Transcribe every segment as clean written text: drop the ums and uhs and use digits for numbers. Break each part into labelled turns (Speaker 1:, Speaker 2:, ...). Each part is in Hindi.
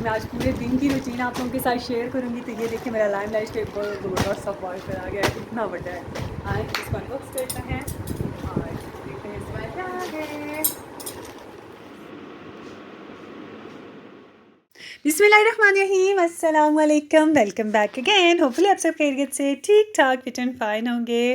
Speaker 1: मैं आज पूरे दिन की रूटीन आप लोगों के साथ शेयर करूँगी। तो ये देखिए मेरा लाइमलाइट टेबल ज़बरदस्त वॉलपेपर आ गया है, कितना बड़ा है। आज इसको अनबॉक्स करते हैं और देखते हैं इसमें क्या है। बिस्मिल्लाहिर्रहमानिर्रहीम, अस्सलाम वालेकुम, वेलकम बैक अगेन। होपफुली आप सब खैरियत से ठीक ठाक फिट एंड फाइन होंगे।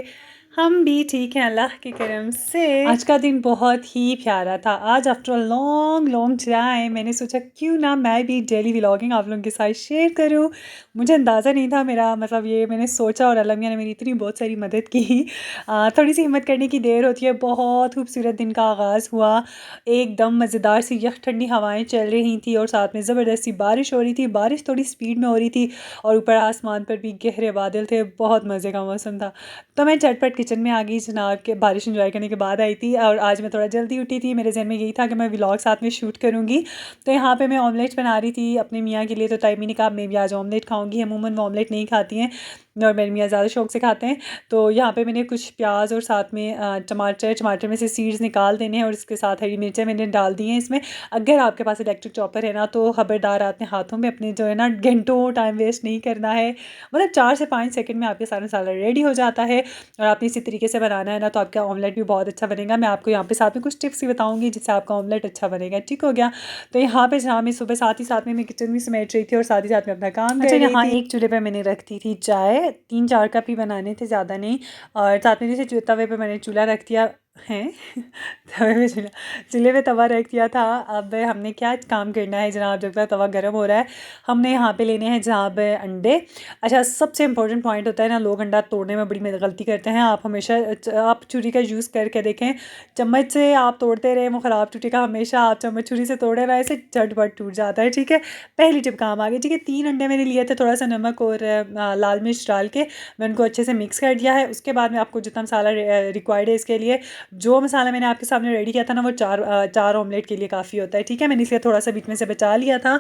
Speaker 1: हम भी ठीक हैं अल्लाह के करम से। आज का दिन बहुत ही प्यारा था। आज after a long long time मैंने सोचा क्यों ना मैं भी डेली व्लॉगिंग आप लोगों के साथ शेयर करूं। मुझे अंदाज़ा नहीं था मेरा मतलब ये मैंने सोचा और अल्लाह मियां ने मेरी इतनी बहुत सारी मदद की। थोड़ी सी हिम्मत करने की देर होती है। बहुत खूबसूरत दिन का आगाज़ हुआ। एकदम मज़ेदार सी यख ठंडी हवाएं चल रही थी और साथ में ज़बरदस्ती बारिश हो रही थी। बारिश थोड़ी स्पीड में हो रही थी और ऊपर आसमान पर भी गहरे बादल थे। बहुत मज़े का मौसम था। तो मैं झटपट किचन में आ गई जनाब के बारिश एंजॉय करने के बाद आई थी। और आज मैं थोड़ा जल्दी उठी थी। मेरे जहन में यही था कि मैं व्लॉग साथ में शूट करूँगी। तो यहाँ पे मैं ऑमलेट बना रही थी अपने मियाँ के लिए। तो टाइमी ने कहा मैं भी आज ऑमलेट खाऊंगी। अमूमन वो ऑमलेट नहीं खाती हैं और मेरे मियाँ ज़्यादा शौक से खाते हैं। तो यहाँ पे मैंने कुछ प्याज और साथ में टमाटर में से सीड्स निकाल देने हैं और इसके साथ हरी मिर्चें मैंने डाल दी हैं इसमें। अगर आपके पास इलेक्ट्रिक चॉपर है ना तो खबरदार अपने हाथों में अपने जो है ना घंटों टाइम वेस्ट नहीं करना है। मतलब 4 से 5 सेकंड में आपके सारा मसाला रेडी हो जाता है और आपने इसी तरीके से बनाना है ना तो आपका ऑमलेट भी बहुत अच्छा बनेगा। मैं आपको यहाँ पे साथ में कुछ टिप्स भी बताऊँगी जिससे आपका ऑमलेट अच्छा बनेगा। ठीक हो गया। तो यहाँ पे जहाँ मैं सुबह साथ में मैं किचन भी समेट रही थी और साथ ही साथ में अपना काम कर रही थी। एक चूल्हे पे मैंने रख दी थी चाय। 3-4 कप ही बनाने थे, ज़्यादा नहीं। और साथ में जैसे तवे पे मैंने चूल्हा रख दिया है तवे पे चूल्हे पे तवा रख दिया था। अब हमने क्या काम करना है जनाब, जब तक तवा गर्म हो रहा है हमने यहाँ पे लेने हैं जनाब अंडे। अच्छा, सबसे इंपॉर्टेंट पॉइंट होता है ना, लोग अंडा तोड़ने में बड़ी गलती करते हैं। आप हमेशा आप छुरी का यूज़ करके देखें। चम्मच से आप तोड़ते रहे वो ख़राब टूटेगा। हमेशा आप चम्मच छुरी से तोड़े रहे ऐसे झटपट टूट जाता है। ठीक है, पहली टिप काम आ गई। ठीक है, 3 अंडे मैंने लिए थे, थोड़ा सा नमक और लाल मिर्च डाल के मैं उनको अच्छे से मिक्स कर दिया है। उसके बाद में आपको जितना मसाला रिक्वायर्ड है इसके लिए, जो मसाला मैंने आपके सामने रेडी किया था ना वो चार ऑमलेट के लिए काफ़ी होता है। ठीक है, मैंने इसलिए थोड़ा सा बीच में से बचा लिया था।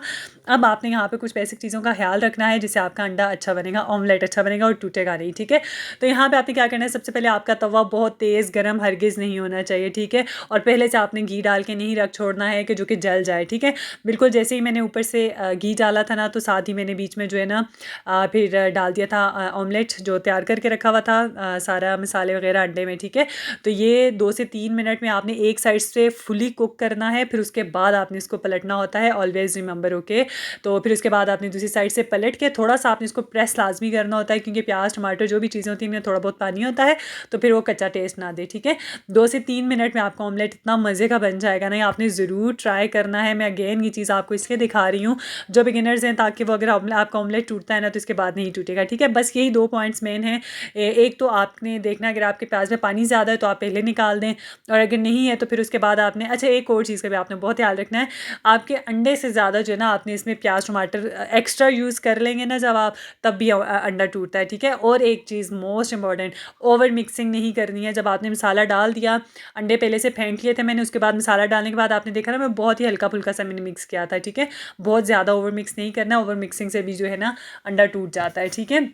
Speaker 1: अब आपने यहाँ पे कुछ बेसिक चीज़ों का ख्याल रखना है जिससे आपका अंडा अच्छा बनेगा, ऑमलेट अच्छा बनेगा और टूटेगा नहीं। ठीक है, तो यहाँ पे आपने क्या करना है, सबसे पहले आपका तवा बहुत तेज़ गर्म हरगिज़ नहीं होना चाहिए। ठीक है, और पहले से आपने घी डाल के नहीं रख छोड़ना है कि जो कि जल जाए। ठीक है, बिल्कुल जैसे ही मैंने ऊपर से घी डाला था ना तो साथ ही मैंने बीच में जो है ना फिर डाल दिया था ऑमलेट जो तैयार करके रखा हुआ था, सारा मसाले वगैरह अंडे में। ठीक है, तो ये 2 से 3 मिनट में आपने एक साइड से फुली कुक करना है, फिर उसके बाद आपने इसको पलटना होता है। Always remember, okay. तो फिर उसके बाद आपने दूसरी साइड से पलट के थोड़ा सा आपने इसको प्रेस लाजमी करना होता है क्योंकि प्याज टमाटर जो भी चीज़ें होती हैं इनमें थोड़ा बहुत पानी होता है तो फिर वो कच्चा टेस्ट ना दे। ठीक है, 2 से 3 मिनट में आपका ऑमलेट इतना मज़े का बन जाएगा ना, आपने ज़रूर ट्राई करना है। मैं अगेन ये चीज़ आपको इसलिए दिखा रही हूँ जो बिगिनर्स हैं, ताकि वो अगर आपका ऑमलेट टूटता है ना तो इसके बाद नहीं टूटेगा। ठीक है, बस यही 2 पॉइंट्स मेन हैं। एक तो आपने देखना अगर आपके प्याज में पानी ज़्यादा है तो आप पहले निकाल दें, और अगर नहीं है तो फिर उसके बाद आपने, अच्छा एक और चीज़ का भी आपने बहुत ध्यान रखना है, आपके अंडे से ज़्यादा जो है ना आपने इसमें प्याज टमाटर एक्स्ट्रा यूज़ कर लेंगे ना जब आप, तब भी अंडा टूटता है। ठीक है, और एक चीज़ मोस्ट इंपॉर्टेंट, ओवर मिक्सिंग नहीं करनी है। जब आपने मसाला डाल दिया, अंडे पहले से फेंट लिए थे मैंने, उसके बाद मसाला डालने के बाद आपने देखा ना मैं बहुत ही हल्का फुल्का सा मैंने मिक्स किया था। ठीक है, बहुत ज़्यादा ओवर मिक्स नहीं करना, ओवर मिक्सिंग से भी जो है ना अंडा टूट जाता है। ठीक है,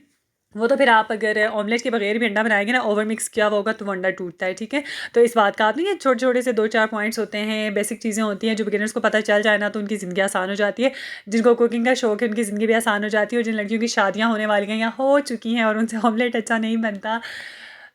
Speaker 1: वो तो फिर आप अगर ऑमलेट के बगैर भी अंडा बनाएंगे ना, ओवर मिक्स किया हुआ होगा तो वो अंडा टूटता है। ठीक है, तो इस बात का आप नहीं, ये छोटे छोटे से 2-4 पॉइंट्स होते हैं, बेसिक चीज़ें होती हैं जो बिगिनर्स को पता चल जाए ना तो उनकी ज़िंदगी आसान हो जाती है। जिनको कुकिंग का शौक है उनकी ज़िंदगी भी आसान हो जाती है। और जिन लड़कियों की शादियाँ होने वाली हैं या हो चुकी हैं और उनसे ऑमलेट अच्छा नहीं बनता,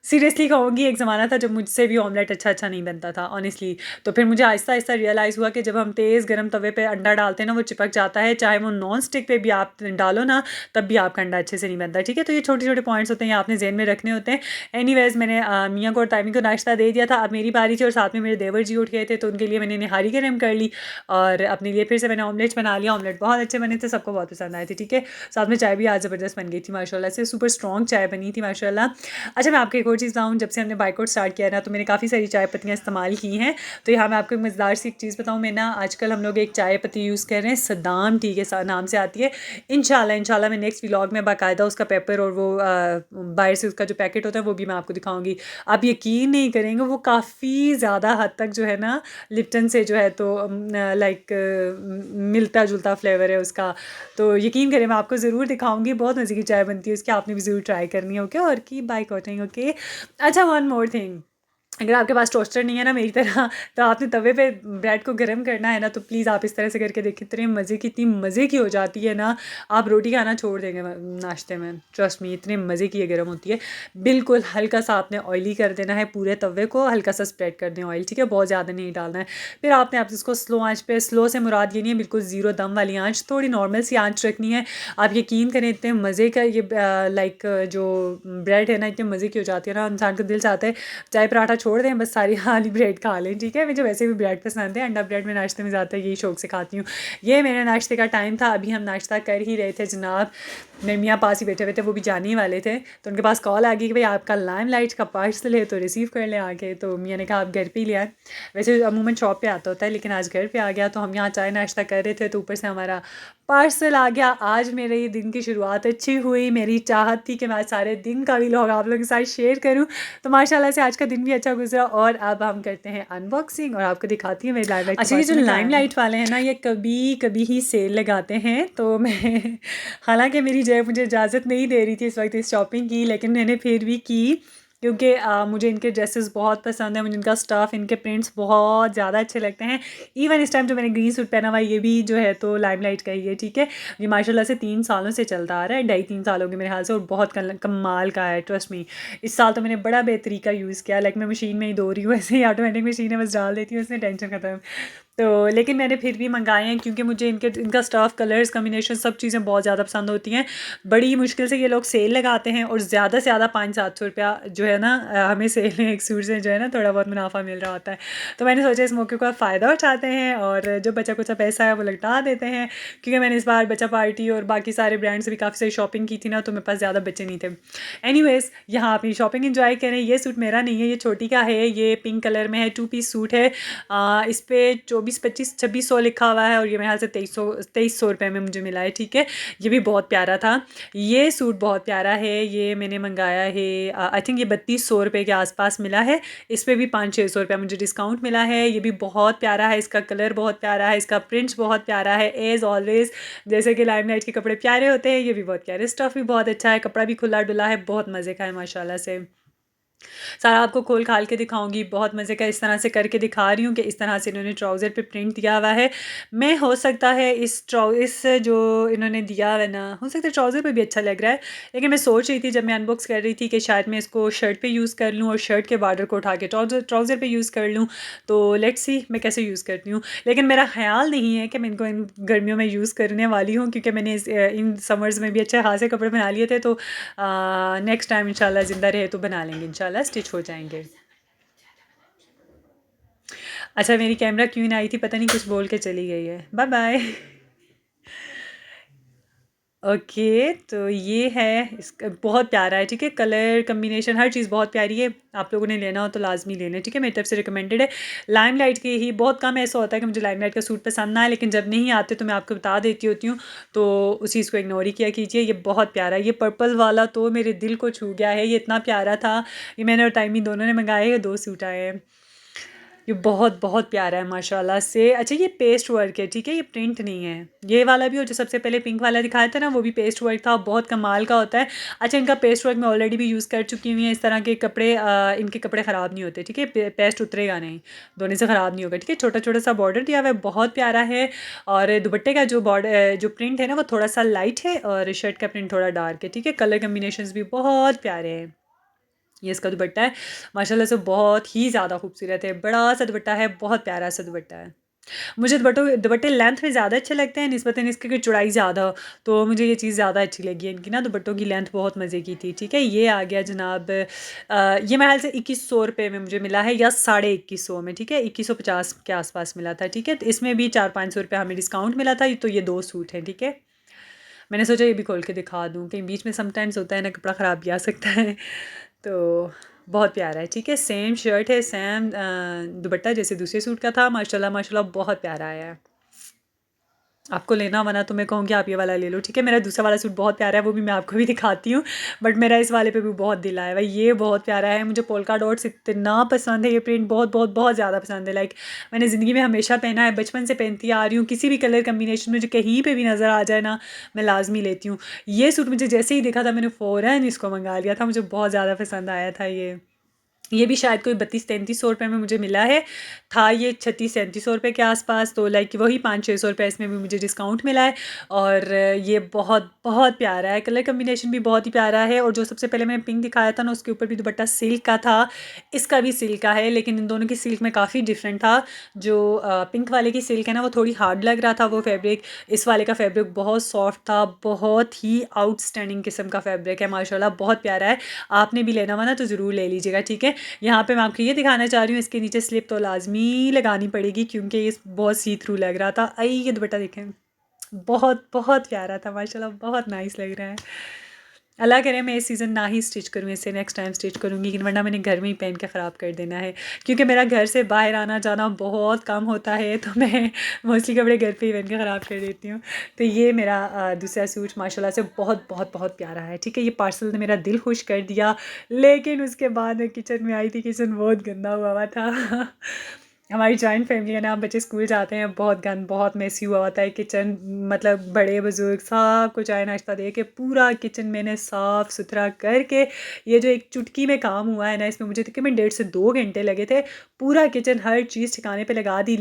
Speaker 1: सीरियसली कहूँगी एक ज़माना था जब मुझसे भी ऑमलेट अच्छा नहीं बनता था ऑनेस्टली। तो फिर मुझे आहिस्ता आहिस्ता रियलाइज़ हुआ कि जब हम तेज़ गर्म तवे पे अंडा डालते हैं ना वो चिपक जाता है, चाहे वो नॉन स्टिक पे भी आप डालो ना तब भी आपका अंडा अच्छे से नहीं बनता। ठीक है, तो ये छोटे छोटे पॉइंट्स होते हैं, ये आपने ज़हन में रखने होते हैं। एनीवेज़ मैंने मियाँ को और ताइमी को नाश्ता दे दिया था। अब मेरी बारी थी और साथ में मेरे देवर जी उठ गए थे तो उनके लिए मैंने निहारी गर्म कर ली और अपने लिए फिर से मैंने ऑमलेट बना लिया। ऑमलेट बहुत अच्छे बने थे, सबको बहुत पसंद आए थे। ठीक है, साथ में चाय भी आज ज़बरदस्त बन गई थी माशाल्लाह से, सुपर स्ट्रॉन्ग चाय बनी थी माशाल्लाह। अच्छा, मैं आपको एक और चीज़ बताऊँ, जब से हमने बाइकआउट स्टार्ट किया ना तो मैंने काफ़ी सारी चाय पत्तियाँ इस्तेमाल की हैं। तो यहाँ मैं आपको एक मज़ेदार सी एक चीज़ बताऊँ, मैं ना आजकल हम लोग एक चाय पत्ती यूज़ कर रहे हैं, सदाम टी के नाम से आती है। इंशाल्लाह मैं नेक्स्ट व्लॉग में बाकायदा उसका पेपर और वो बाहर से उसका जो पैकेट होता है वो भी मैं आपको दिखाऊंगी। आप यकीन नहीं करेंगे, वो काफ़ी ज़्यादा हद तक जो है ना लिप्टन से जो है तो लाइक मिलता जुलता फ्लेवर है उसका। तो यकीन करें मैं आपको ज़रूर दिखाऊंगी, बहुत मज़े की चाय बनती है उसकी, आपने भी ज़रूर ट्राई करनी है। ओके, और की बाइकआउटिंग। ओके, अच्छा, वन मोर थिंग, अगर आपके पास टोस्टर नहीं है ना मेरी तरह, तो आपने तवे पे ब्रेड को गर्म करना है ना, तो प्लीज़ आप इस तरह से करके देखिए, इतने मज़े की, इतनी मज़े की हो जाती है ना, आप रोटी खाना छोड़ देंगे नाश्ते में, ट्रस्ट मी, इतने मज़े की ये गर्म होती है। बिल्कुल हल्का सा आपने ऑयली कर देना है पूरे तवे को, हल्का सा स्प्रेड कर दें ऑयल, ठीक है, बहुत ज़्यादा नहीं डालना है। फिर आपने आप इसको स्लो आँच पे, स्लो से मुराद ये नहीं है बिल्कुल ज़ीरो दम वाली आँच, थोड़ी नॉर्मल सी आँच रखनी है। आप यकीन करें इतने मज़े का ये लाइक जो ब्रेड है ना, इतने मज़े की हो जाती है ना, इंसान का दिल चाहता है चाय पराठा छोड़ दें, बस सारी खाली ब्रेड खा लें, ठीक है। मुझे वैसे भी ब्रेड पसंद है, अंडा ब्रेड में नाश्ते में ज़्यादा यही शौक से खाती हूँ। ये मेरे नाश्ते का टाइम था, अभी हम नाश्ता कर ही रहे थे जनाब, मेरे मियाँ पास ही बैठे हुए थे, वो भी जाने ही वाले थे, तो उनके पास कॉल आ गई कि भाई आपका लाइमलाइट का पार्सल है तो रिसीव कर लें आके। तो मियाँ ने कहा आप घर पे ही ले आए, वैसे अमूमन शॉप पे आता होता है, लेकिन आज घर पे आ गया, तो हम यहाँ चाय नाश्ता कर रहे थे, तो ऊपर से हमारा पार्सल आ गया। आज मेरे ये दिन की शुरुआत अच्छी हुई, मेरी चाहत थी कि मैं आज सारे दिन का भी व्लॉग आप लोगों के साथ शेयर करूं, तो माशाल्लाह से आज का दिन भी अच्छा गुजरा। और अब हम करते हैं अनबॉक्सिंग और आपको दिखाती हूँ मेरी लाइमलाइट। अच्छा, ये जो लाइमलाइट वाले हैं ना, ये कभी कभी ही सेल लगाते हैं, तो मैं हालांकि मेरी जेब मुझे इजाज़त नहीं दे रही थी इस वक्त इस शॉपिंग की, लेकिन मैंने फिर भी की, क्योंकि मुझे इनके ड्रेसेस बहुत पसंद है, मुझे इनका स्टफ़, इनके प्रिंट्स बहुत ज़्यादा अच्छे लगते हैं। इवन इस टाइम जो मैंने ग्रीन सूट पहना हुआ है, ये भी जो है तो लाइमलाइट का ही है, ठीक है। ये माशाल्लाह से 3 सालों से चलता आ रहा है, 2.5-3 साल हो गए मेरे ख्याल से, और बहुत कमाल का है, ट्रस्ट मी। इस साल तो मैंने बड़ा बेहतरी का यूज़ किया, लाइक मैं मशीन में ही धो रही हूँ, ऐसे ही ऑटोमेटिक मशीन है, बस डाल देती हूँ उसमें, टेंशन खत्म। तो लेकिन मैंने फिर भी मंगाए हैं, क्योंकि मुझे इनका स्टफ़, कलर्स, कॉम्बिनेशन, सब चीज़ें बहुत ज़्यादा पसंद होती हैं। बड़ी मुश्किल से ये लोग सेल लगाते हैं, और ज़्यादा से ज़्यादा 500-700 रुपया जो है ना हमें सेल में एक सूट से जो है ना थोड़ा बहुत मुनाफा मिल रहा होता है। तो मैंने सोचा इस मौके का फ़ायदा उठाते हैं, और जो बचा कुचा पैसा है वो लौटा देते हैं, क्योंकि मैंने इस बार बचा पार्टी और बाकी सारे ब्रांड से भी काफ़ी सारी शॉपिंग की थी ना, तो मेरे पास ज़्यादा बचे नहीं थे। एनीवेज़, यहाँ अपनी शॉपिंग इंजॉय करें। ये सूट मेरा नहीं है, ये छोटी का है, ये पिंक कलर में है, 2 पीस सूट है। इस पर 24-25-2600 लिखा हुआ है, और ये मेरे ख्याल से 2300 रुपये में मुझे मिला है, ठीक है। ये भी बहुत प्यारा था, ये सूट बहुत प्यारा है, ये मैंने मंगाया है, आई थिंक ये 3200 रुपये के आसपास मिला है। इस पर भी 500-600 रुपया मुझे डिस्काउंट मिला है। ये भी बहुत प्यारा है, इसका कलर बहुत प्यारा है, इसका प्रिंट्स बहुत प्यारा है, एज़ ऑलवेज़ जैसे कि लाइमलाइट के कपड़े प्यारे होते हैं, ये भी बहुत प्यारे, स्टफ़ भी बहुत अच्छा है, कपड़ा भी खुला डुला है, बहुत मज़े का है माशाल्लाह से। सारा आपको खोल खाल के दिखाऊंगी, बहुत मज़े का इस तरह से करके दिखा रही हूँ कि इस तरह से इन्होंने ट्राउज़र पे प्रिंट दिया हुआ है। मैं हो सकता है इस जो इन्होंने दिया हुआ है ना, हो सकता है ट्राउज़र पे भी अच्छा लग रहा है, लेकिन मैं सोच रही थी जब मैं अनबॉक्स कर रही थी कि शायद मैं इसको शर्ट पे यूज़ कर लूँ और शर्ट के बॉर्डर को उठा के ट्राउज़र पे यूज़ कर लूँ। तो लेट्स सी मैं कैसे यूज़ करती हूँ, लेकिन मेरा ख़्याल नहीं है कि मैं इनको इन गर्मियों में यूज़ करने वाली हूँ, क्योंकि मैंने इन समर्स में भी अच्छे खासे कपड़े बना लिए थे। तो नेक्स्ट टाइम इंशाल्लाह ज़िंदा रहे तो बना लेंगे, इंशाल्लाह स्टिच हो जाएंगे। अच्छा, मेरी कैमरा क्यों आई थी पता नहीं, कुछ बोल के चली गई है, बाय बाय। ओके, तो ये है, इसका बहुत प्यारा है, ठीक है, कलर कम्बिनेशन हर चीज़ बहुत प्यारी है। आप लोगों ने लेना हो तो लाजमी लेना, ठीक है, मेरी तरफ से रिकमेंडेड है। लाइमलाइट के ही बहुत कम ऐसा होता है कि मुझे लाइमलाइट का सूट पसंद ना है, लेकिन जब नहीं आते तो मैं आपको बता देती होती हूँ, तो उस चीज़ को इग्नोर ही किया कीजिए। ये बहुत प्यारा है, ये पर्पल वाला तो मेरे दिल को छू गया है, ये इतना प्यारा था। ये मैंने और टाइमी दोनों ने मंगाए हैं, 2 सूट आए हैं। ये बहुत बहुत प्यारा है माशाल्लाह से। अच्छा, ये पेस्ट वर्क है, ठीक है, ये प्रिंट नहीं है। ये वाला भी, और जो सबसे पहले पिंक वाला दिखाया था ना, वो भी पेस्ट वर्क था, बहुत कमाल का होता है। अच्छा, इनका पेस्ट वर्क मैं ऑलरेडी भी यूज़ कर चुकी हुई है। इस तरह के कपड़े इनके कपड़े ख़राब नहीं होते, ठीक है, पेस्ट उतरेगा नहीं, धोने से ख़राब नहीं होगा, ठीक है। छोटा छोटा सा बॉर्डर दिया हुआ है, बहुत प्यारा है। और दुपट्टे का जो बॉर्डर जो प्रिंट है ना, वो थोड़ा सा लाइट है, और शर्ट का प्रिंट थोड़ा डार्क है, ठीक है। कलर कम्बिनेशन भी बहुत प्यारे हैं। ये इसका दुपट्टा है, माशाल्लाह से बहुत ही ज़्यादा खूबसूरत है, बड़ा सा दुपट्टा है, बहुत प्यारा सा दुपट्टा है। मुझे दुपट्टे लेंथ में ज़्यादा अच्छे लगते हैं निस्बतन इसके कि चौड़ाई ज़्यादा हो, तो मुझे ये चीज़ ज़्यादा अच्छी लगी है इनकी ना, दुपट्टों की लेंथ बहुत मज़े की थी, ठीक है। ये आ गया जनाब, ये मेरे ख्याल से 2100 रुपये में मुझे मिला है, या 2150 में, ठीक है, 2150 के आसपास मिला था, ठीक है। तो इसमें भी 400-500 रुपये हमें डिस्काउंट मिला था, तो ये 2 सूट हैं, ठीक है। मैंने सोचा ये भी खोल के दिखा दूँ, कहीं बीच में समटाइम्स होता है ना, कपड़ा ख़राब भी आ सकता है। तो बहुत प्यारा है, ठीक है, सेम शर्ट है, सेम दुपट्टा जैसे दूसरे सूट का था, माशाल्लाह माशाल्लाह बहुत प्यारा आया है। आपको लेना होगा ना तो मैं कहूँगी आप ये वाला ले लो, ठीक है। मेरा दूसरा वाला सूट बहुत प्यारा है, वो भी मैं आपको भी दिखाती हूँ, बट मेरा इस वाले पे भी बहुत दिल आया है। ये बहुत प्यारा है, मुझे पोल्का डॉट्स इतना पसंद है, ये प्रिंट बहुत बहुत बहुत ज़्यादा पसंद है। लाइक मैंने ज़िंदगी में हमेशा पहना है, बचपन से पहनती आ रही हूँ, किसी भी कलर कम्बिनेशन में जो कहीं पर भी नज़र आ जाए ना, मैं लाजमी लेती हूँ। ये सूट मुझे जैसे ही देखा था मैंने फ़ौरन इसको मंगा लिया था, मुझे बहुत ज़्यादा पसंद आया था ये। ये भी शायद कोई 3200-3300 में मुझे मिला है। था ये 3600-3700 के आसपास, तो लाइक वही 500-600 इसमें भी मुझे डिस्काउंट मिला है। और ये बहुत बहुत प्यारा है, कलर कम्बिनेशन भी बहुत ही प्यारा है। और जो सबसे पहले मैंने पिंक दिखाया था ना, उसके ऊपर भी दुपट्टा सिल्क का था, इसका भी सिल्क का है, लेकिन इन दोनों की सिल्क में काफ़ी डिफरेंट था। जो पिंक वाले की सिल्क है ना, वो थोड़ी हार्ड लग रहा था वो फैब्रिक। इस वाले का फैब्रिक बहुत सॉफ्ट था, बहुत ही आउटस्टैंडिंग किस्म का फैब्रिक है, माशाल्लाह बहुत प्यारा है। आपने भी लेना हुआ ना तो ज़रूर ले लीजिएगा, ठीक है। यहाँ पे मैं आपको ये दिखाना चाह रही हूँ, इसके नीचे स्लिप तो लाजमी लगानी पड़ेगी क्योंकि ये बहुत सी थ्रू लग रहा था। आई ये दुपट्टा देखें, बहुत बहुत प्यारा था माशाल्लाह, बहुत नाइस लग रहा है। अल्लाह करे मैं इस सीज़न ना ही स्टिच करूँ, इससे नेक्स्ट टाइम स्टिच करूँगी, वरना मैंने घर में ही पहन के ख़राब कर देना है। क्योंकि मेरा घर से बाहर आना जाना बहुत कम होता है, तो मैं मोस्टली कपड़े घर पे ही पहन के ख़राब कर देती हूँ। तो ये मेरा दूसरा सूट माशाल्लाह से बहुत बहुत बहुत प्यारा है, ठीक है। ये पार्सल ने मेरा दिल खुश कर दिया, लेकिन उसके बाद मैं किचन में आई थी, किचन बहुत गंदा हुआ था। हमारी जॉइंट फैमिली है ना, बच्चे स्कूल जाते हैं, बहुत गंद बहुत मेसी हुआ होता है किचन। मतलब बड़े बुजुर्ग सबको चाय नाश्ता दे के पूरा किचन मैंने साफ़ सुथरा करके, ये जो एक चुटकी में काम हुआ है ना, इसमें मुझे तकरीबन 1.5 से 2 घंटे लगे थे। पूरा किचन हर चीज़ ठिकाने पे लगा दी।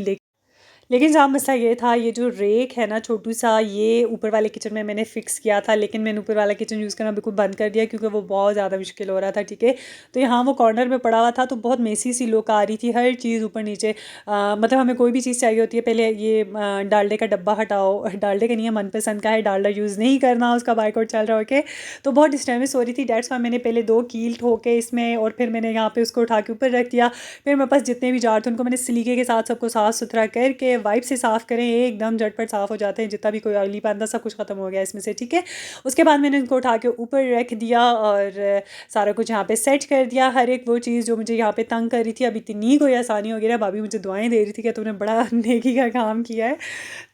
Speaker 1: लेकिन जहाँ मसला ये था, ये जो रेक है ना छोटू सा, ये ऊपर वाले किचन में मैंने फ़िक्स किया था, लेकिन मैंने ऊपर वाला किचन यूज़ करना बिल्कुल बंद कर दिया क्योंकि वो बहुत ज़्यादा मुश्किल हो रहा था, ठीक है। तो यहाँ वो कॉर्नर में पड़ा हुआ था, तो बहुत मेसी सी लुक आ रही थी, हर चीज़ ऊपर नीचे। मतलब हमें कोई भी चीज़ चाहिए होती है, पहले ये डालडे का डब्बा हटाओ, डालडे का नहीं है, मनपसंद का है, डालडा यूज़ नहीं करना, उसका बाइकआउट चल रहा हो के। तो बहुत डिस्टर्बेंस हो रही थी, डेट्स वाई मैंने पहले 2 कील ठोके इसमें, और फिर मैंने यहाँ पे उसको उठा के ऊपर रख दिया। फिर मेरे पास जितने भी जार थे उनको मैंने सलीके के साथ सबको साफ़ सुथरा करके वाइप से साफ़ करें, एकदम झटपट साफ़ हो जाते हैं, जितना भी कोई ऑयली पान था सब कुछ ख़त्म हो गया इसमें से, ठीक है। उसके बाद मैंने उनको उठा के ऊपर रख दिया और सारा कुछ यहाँ पे सेट कर दिया। हर एक वो चीज़ जो मुझे यहाँ पे तंग कर रही थी, अब इतनी कोई आसानी हो गई है। भाभी मुझे दुआएं दे रही थी कि तुमने बड़ा नेकी का काम किया है।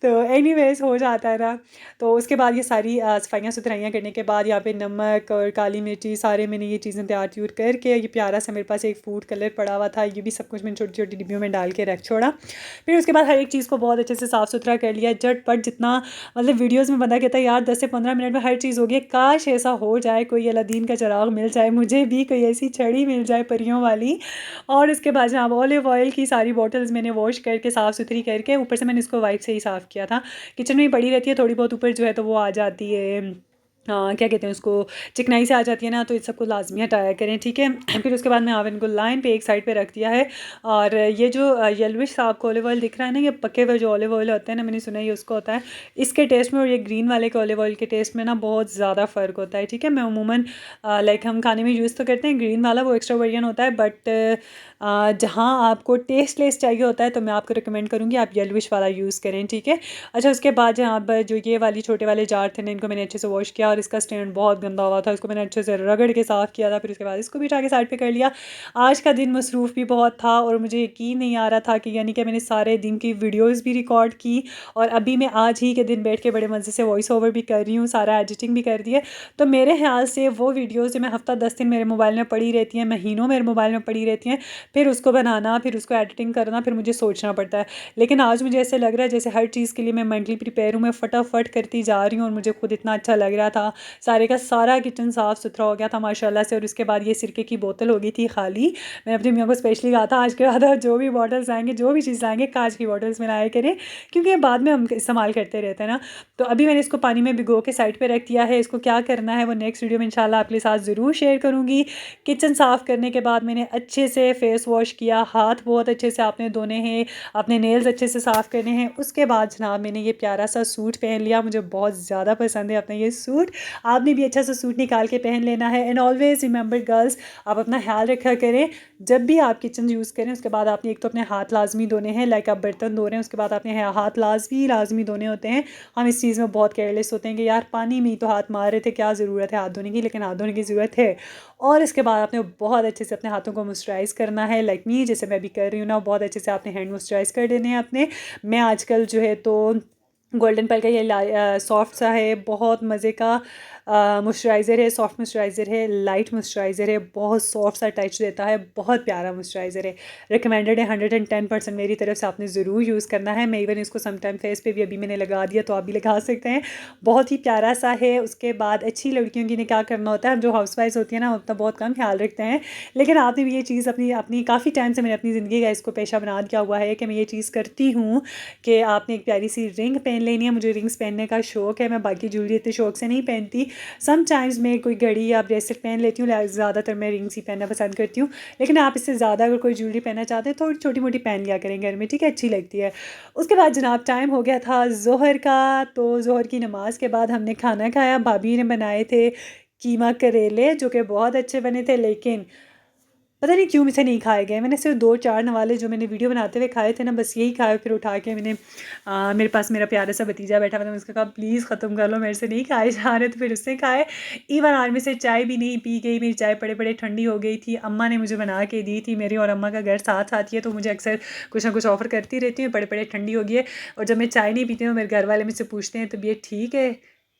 Speaker 1: तो एनीवेज हो जाता है ना। तो उसके बाद ये सारी सफाइयाँ सुथराइयाँ करने के बाद यहाँ पे नमक और काली मिर्ची सारे मैंने ये चीज़ें तैयार त्यूर करके, ये प्यारा सा मेरे पास एक फूड कलर पड़ा हुआ था, ये भी सब कुछ मैंने छोटी छोटी डिब्बियों में डाल के रख छोड़ा। फिर उसके बाद हर एक चीज़ को बहुत अच्छे से साफ़ सुथरा कर लिया, झटपट। जितना मतलब वीडियोज़ में बंदा कहता है यार 10 से 15 मिनट में हर चीज़ हो गई, काश ऐसा हो जाए, कोई अलादीन का चिराग मिल जाए, मुझे भी कोई ऐसी छड़ी मिल जाए परियों वाली। और उसके बाद जहाँ ऑलिव ऑयल की सारी बॉटल्स मैंने वॉश करके साफ़ सुथरी करके, ऊपर से मैंने इसको वाइप से ही साफ़ किया था। किचन में ही पड़ी रहती है थोड़ी बहुत, ऊपर जो है तो वो आ जाती है, क्या कहते हैं उसको, चिकनाई से आ जाती है ना, तो इस सबको लाजमी हटाया करें, ठीक है। फिर उसके बाद मैं ओवन को लाइन पे एक साइड पे रख दिया है। और ये जो येलोविश आपको ऑलिव ऑयल दिख रहा है ना, ये पके हुए जो ऑलिव ऑयल होते हैं ना, मैंने सुना है ये उसको होता है इसके टेस्ट में, और ये ग्रीन वाले के ऑलिव ऑयल के टेस्ट में ना बहुत ज़्यादा फ़र्क होता है, ठीक है। मैं अमूमन लाइक हम खाने में यूज़ तो करते हैं ग्रीन वाला, वो एक्स्ट्रा वर्जन होता है, बट जहाँ आपको टेस्टलेस चाहिए होता है तो मैं आपको रिकमेंड करूँगी आप येलोविश वाला यूज़ करें, ठीक है। अच्छा, उसके बाद जहाँ पर जो ये वाली छोटे वाले जार थे ना, इनको मैंने अच्छे से वॉश किया, और इसका स्टैंड बहुत गंदा हुआ था, इसको मैंने अच्छे से रगड़ के साफ़ किया था। फिर उसके बाद इसको भी उठा के साइड पे कर लिया। आज का दिन मसरूफ़ भी बहुत था, और मुझे यकीन नहीं आ रहा था कि यानी कि मैंने सारे दिन की वीडियोज़ भी रिकॉर्ड की, और अभी मैं आज ही के दिन बैठ के बड़े मज़े से वॉइस ओवर भी कर रही हूँ, सारा एडिटिंग भी कर दी है। तो मेरे ख्याल से वो वीडियोज़ जो मैं हफ़्ता 10 दिन मेरे मोबाइल में पड़ी रहती हैं, महीनों मेरे मोबाइल में पड़ी रहती हैं, फिर उसको बनाना, फिर उसको एडिटिंग करना, फिर मुझे सोचना पड़ता है। लेकिन आज मुझे ऐसे लग रहा है जैसे हर चीज़ के लिए मैं मेंटली प्रिपेयर हूँ, मैं फटाफट करती जा रही हूँ, और मुझे खुद इतना अच्छा लग रहा था। सारे का सारा किचन साफ़ सुथरा हो गया था माशाल्लाह से। और उसके बाद ये सिरके की बोतल हो गई थी खाली। मैंने अपनी मियाँ को स्पेशली कहा था आज के बाद आप जो भी बॉटल्स आएंगे, जो भी चीज़ लाएंगे, कांच की बॉटल्स में लाया करें, क्योंकि ये बाद में हम इस्तेमाल करते रहते हैं ना। तो अभी मैंने इसको पानी में भिगो के साइड पर रख दिया है। इसको क्या करना है वो नेक्स्ट वीडियो में इंशाल्लाह आपके साथ ज़रूर शेयर करूँगी। किचन साफ़ करने के बाद मैंने अच्छे से फेस वॉश किया, हाथ बहुत अच्छे से आपने धोने हैं, अपने नेल्स अच्छे से साफ़ करने हैं। उसके बाद जनाब मैंने ये प्यारा सा सूट पहन लिया, मुझे बहुत ज़्यादा पसंद है अपना ये सूट। आपने भी अच्छा सा सूट निकाल के पहन लेना है। एंड ऑलवेज़ रिमेंबर गर्ल्स, आप अपना ख्याल रखा करें। जब भी आप किचन यूज़ करें उसके बाद आपने एक तो अपने हाथ लाजमी धोने हैं, लाइक आप बर्तन धो रहे हैं उसके बाद आपने हाथ लाजमी धोने होते हैं। हम इस चीज़ में बहुत केयरलेस होते हैं कि यार पानी में ही तो हाथ मार रहे थे, क्या ज़रूरत है हाथ धोने की, लेकिन हाथ धोने की ज़रूरत है। और इसके बाद आपने बहुत अच्छे से अपने हाथों को मॉइस्चराइज़ करना है, लाइक मी जैसे मैं भी कर रही हूँ ना, बहुत अच्छे से आपने हैंड मॉइस्चराइज़ कर देने हैं अपने। मैं आजकल जो है तो गोल्डन पेल का ये सॉफ्ट सा है, बहुत मज़े का मॉइस्चराइज़र है, सॉफ्ट मॉइस्चराइज़र है, लाइट मॉइस्चराइज़र है, बहुत सॉफ्ट सा टच देता है, बहुत प्यारा मॉइस्चराइज़र है, रिकमेंडेड है 110% मेरी तरफ से, आपने ज़रूर यूज़ करना है। मैं इवन इसको समटाइम फेस पे भी अभी मैंने लगा दिया, तो आप भी लगा सकते हैं, बहुत ही प्यारा सा है। उसके बाद अच्छी लड़कियों की ने क्या करना होता है, हम जो हाउस वाइफ होती है ना, अपना बहुत कम ख्याल रखते हैं, लेकिन आपने भी ये चीज़ अपनी अपनी काफ़ी टाइम से मैंने अपनी ज़िंदगी का इसको पेशा बना दिया हुआ है कि मैं ये चीज़ करती हूँ कि आपने एक प्यारी सी रिंग पहन लेनी है। मुझे रिंग्स पहनने का शौक़ है, मैं बाकी ज्वेलरी इतने शौक़ से नहीं पहनती, समटाइम्स मैं कोई घड़ी या ब्रेसलेट पहन लेती हूँ, ज़्यादातर मैं रिंग्स ही पहनना पसंद करती हूँ। लेकिन आप इससे ज़्यादा अगर कोई ज्वेलरी पहनना चाहते हैं, थोड़ी छोटी मोटी पहन लिया करें घर में, ठीक है, अच्छी लगती है। उसके बाद जनाब टाइम हो गया था ज़ोहर का, तो ज़ोहर की नमाज़ के बाद हमने खाना खाया। भाभी ने बनाए थे कीमा करेले, जो कि बहुत अच्छे बने थे, लेकिन पता नहीं क्यों मुझसे नहीं खाए गए। मैंने सिर्फ 2-4 नवाले जो मैंने वीडियो बनाते हुए खाए थे ना, बस यही खाए। फिर उठा के मैंने मेरे पास मेरा प्यारा सा भतीजा बैठा हुआ था, मैंने उसको कहा प्लीज़ ख़त्म कर लो, मेरे से नहीं खाए जा रहे, तो फिर उससे खाए। इवन आज में से चाय भी नहीं पी गई, मेरी चाय पड़े पड़े ठंडी हो गई थी। अम्मा ने मुझे बना के दी थी, मेरी और अम्मा का घर साथ साथ ही है, तो मुझे अक्सर कुछ ना कुछ ऑफ़र करती रहती हूँ, पड़े पड़े ठंडी हो गई है। और जब मैं चाय नहीं पीती हूँ, मेरे घर वाले मुझसे पूछते हैं तबीयत ठीक है,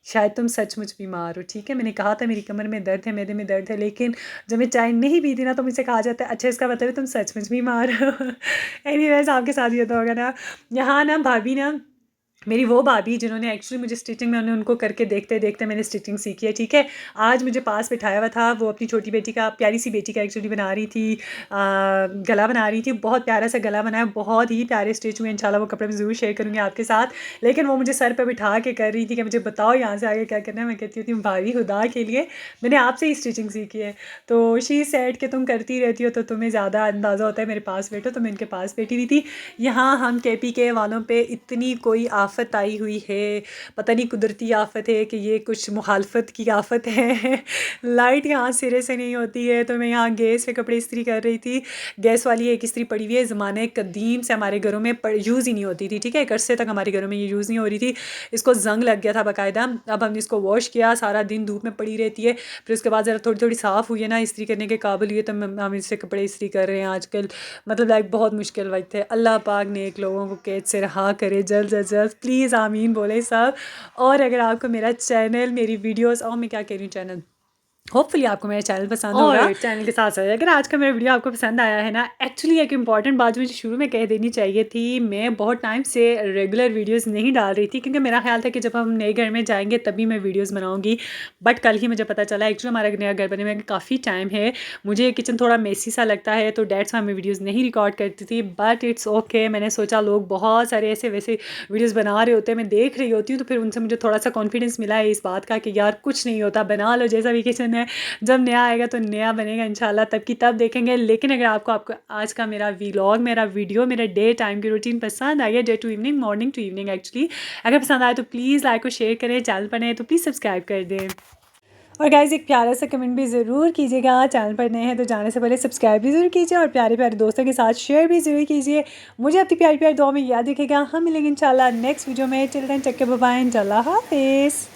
Speaker 1: शायद तुम सचमुच बीमार हो, ठीक है। मैंने कहा था मेरी कमर में दर्द है, मैदे में दर्द है, लेकिन जब मैं चाय नहीं पीती ना, तो मुझसे कहा जाता है अच्छा इसका मतलब है तुम सचमुच बीमार हो। एनीवेज आपके साथ ये तो होगा ना। यहाँ ना भाभी ना, मेरी वो भाभी जिन्होंने एक्चुअली मुझे स्टिचिंग में, उनको करके देखते देखते मैंने स्टिचिंग सीखी है, ठीक है। आज मुझे पास बिठाया हुआ था, वो अपनी छोटी बेटी का, प्यारी सी बेटी का एक्चुअली बना रही थी, गला बना रही थी। बहुत प्यारा सा गला बनाया, बहुत ही प्यारे स्टिच हुए, इंशाल्लाह वो कपड़े में ज़रूर शेयर करूँगी आपके साथ। लेकिन वो मुझे सर पर बिठा के कर रही थी कि मुझे बताओ यहाँ से आगे क्या करना है। मैं कहती थी भाभी खुदा के लिए मैंने आपसे ही स्टिचिंग सीखी है। तो शी सेड कि तुम करती रहती हो तो तुम्हें ज़्यादा अंदाज़ा होता है, मेरे पास बैठो। तो मैं इनके पास बैठी हुई थी। यहाँ हम KPK वालों पे इतनी कोई आफत आई हुई है, पता नहीं कुदरती आफत है कि ये कुछ मुखालफत की आफत है। लाइट यहाँ सिरे से नहीं होती है, तो मैं यहाँ गैस पे कपड़े इस्त्री कर रही थी। गैस वाली एक इस्त्री पड़ी हुई है, ज़माने कदीम से हमारे घरों में यूज़ ही नहीं होती थी, ठीक है। एक अरसे तक हमारे घरों में ये यूज़ नहीं हो रही थी, इसको जंग लग गया था बाकायदा। अब हमने इसको वॉश किया, सारा दिन धूप में पड़ी रहती है। फिर उसके बाद ज़रा थोड़ी थोड़ी साफ़ हुई है ना, इस्त्री करने के काबिल हुई है, तो हम इससे कपड़े इस्त्री कर रहे हैं आजकल। मतलब लाइक बहुत मुश्किल वक्त है। अल्लाह पाक नेक लोगों को कैद से रहा करे जल्द से जल्द, प्लीज़ आमीन बोले सब। और अगर आपको मेरा चैनल, मेरी वीडियोस, और मैं क्या कह रही हूँ चैनल, होपफुली आपको मेरा चैनल पसंद होगा। और चैनल के साथ साथ अगर आज का मेरा वीडियो आपको पसंद आया है ना, एक्चुअली एक इंपॉर्टेंट बात मुझे शुरू में कह देनी चाहिए थी। मैं बहुत टाइम से रेगुलर वीडियोस नहीं डाल रही थी, क्योंकि मेरा ख्याल था कि जब हम नए घर में जाएंगे तभी मैं वीडियोस बनाऊंगी। बट कल ही मुझे पता चला एक्चुअली हमारा नया घर बने में काफ़ी टाइम है, मुझे किचन थोड़ा मेसी सा लगता है, तो डेट्स मैं वीडियोज़ नहीं रिकॉर्ड करती थी। बट इट्स ओके, मैंने सोचा लोग बहुत सारे ऐसे वैसे वीडियोज़ बना रहे होते हैं, मैं देख रही होती हूँ, तो फिर उनसे मुझे थोड़ा सा कॉन्फिडेंस मिला है इस बात का कि यार कुछ नहीं होता, बना लो जैसा भी किचन है, जब नया आएगा तो नया बनेगा इंशाल्लाह, तब की तब देखेंगे। लेकिन अगर आपको आज का मेरा व्लॉग, मेरा वीडियो, मेरा डे टाइम की रूटीन पसंद आई है, day to evening, morning to evening actually, अगर पसंद आए तो प्लीज़ लाइक और शेयर करें, चैनल पर नए तो प्लीज़ सब्सक्राइब कर दें। और गाइज़ एक प्यारा सा कमेंट भी ज़रूर कीजिएगा, चैनल पर नए हैं तो जाने से पहले सब्सक्राइब भी ज़रूर कीजिए, और प्यारे प्यारे दोस्तों के साथ शेयर भी ज़रूर कीजिए। मुझे अपनी प्यारी प्यारी दुआ में याद रखिएगा। हम मिलेंगे इंशाल्लाह नेक्स्ट वीडियो में। Till then take care, bye bye, अल्लाह हाफिज़।